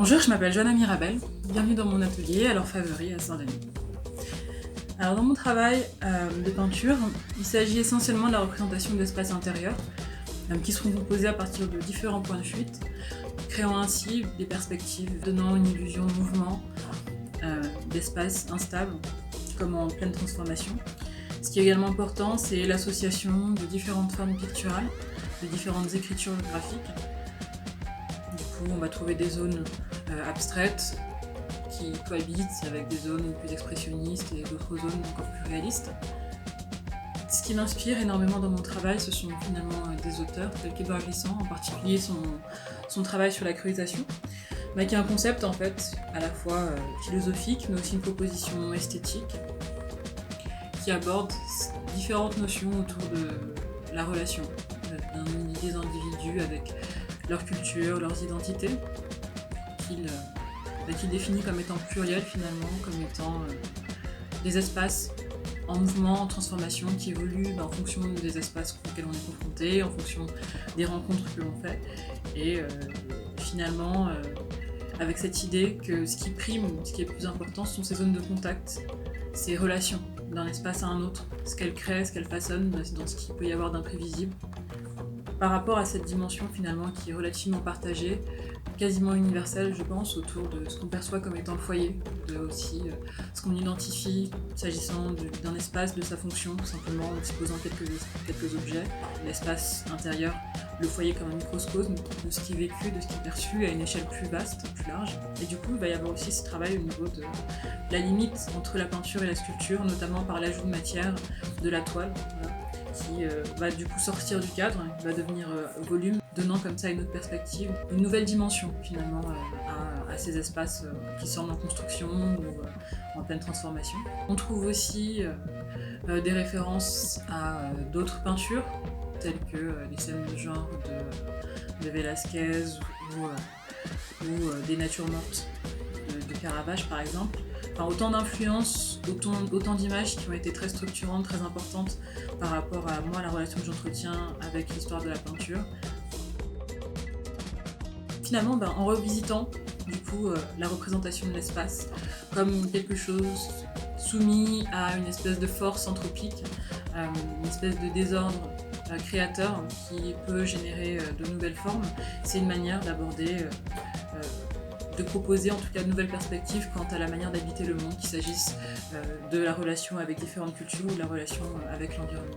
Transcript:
Bonjour, je m'appelle Joanna Mirabel, bienvenue dans mon atelier à l'Orfèvrerie à Saint-Denis. Alors dans mon travail de peinture, il s'agit essentiellement de la représentation d'espaces intérieurs qui seront composés à partir de différents points de fuite, créant ainsi des perspectives, donnant une illusion de mouvement, d'espace instable, comme en pleine transformation. Ce qui est également important, c'est l'association de différentes formes picturales, de différentes écritures graphiques. Du coup, on va trouver des zones abstraites qui cohabitent avec des zones plus expressionnistes et d'autres zones encore plus réalistes. Ce qui m'inspire énormément dans mon travail, ce sont finalement des auteurs tels qu'Édouard Glissant, en particulier son travail sur la colorisation, qui est un concept en fait à la fois philosophique mais aussi une proposition esthétique qui aborde différentes notions autour de la relation des individus avec leur culture, leurs identités, qu'il définit comme étant pluriels finalement, comme étant des espaces en mouvement, en transformation, qui évoluent en fonction des espaces auxquels on est confronté, en fonction des rencontres que l'on fait, et finalement avec cette idée que ce qui prime, ce qui est le plus important, ce sont ces zones de contact, ces relations d'un espace à un autre, ce qu'elles créent, ce qu'elles façonnent, dans ce qu'il peut y avoir d'imprévisible. Par rapport à cette dimension finalement qui est relativement partagée, quasiment universelle je pense, autour de ce qu'on perçoit comme étant le foyer, de aussi ce qu'on identifie s'agissant d'un espace, de sa fonction, tout simplement en exposant quelques objets, l'espace intérieur, le foyer comme un microcosme de ce qui est vécu, de ce qui est perçu à une échelle plus vaste, plus large. Et du coup il va y avoir aussi ce travail au niveau de la limite entre la peinture et la sculpture, notamment par l'ajout de matière, de la toile, voilà, qui va du coup sortir du cadre, qui va devenir volume, donnant comme ça une autre perspective, une nouvelle dimension finalement à ces espaces qui semblent en construction ou en pleine transformation. On trouve aussi des références à d'autres peintures, telles que les scènes de genre de Velázquez ou des natures mortes de Caravage par exemple. Enfin, autant d'influences, autant d'images qui ont été très structurantes, très importantes par rapport à moi, la relation que j'entretiens avec l'histoire de la peinture. Finalement, en revisitant du coup la représentation de l'espace comme quelque chose soumis à une espèce de force anthropique, une espèce de désordre créateur qui peut générer de nouvelles formes, c'est une manière d'aborder de proposer en tout cas de nouvelles perspectives quant à la manière d'habiter le monde, qu'il s'agisse de la relation avec différentes cultures ou de la relation avec l'environnement.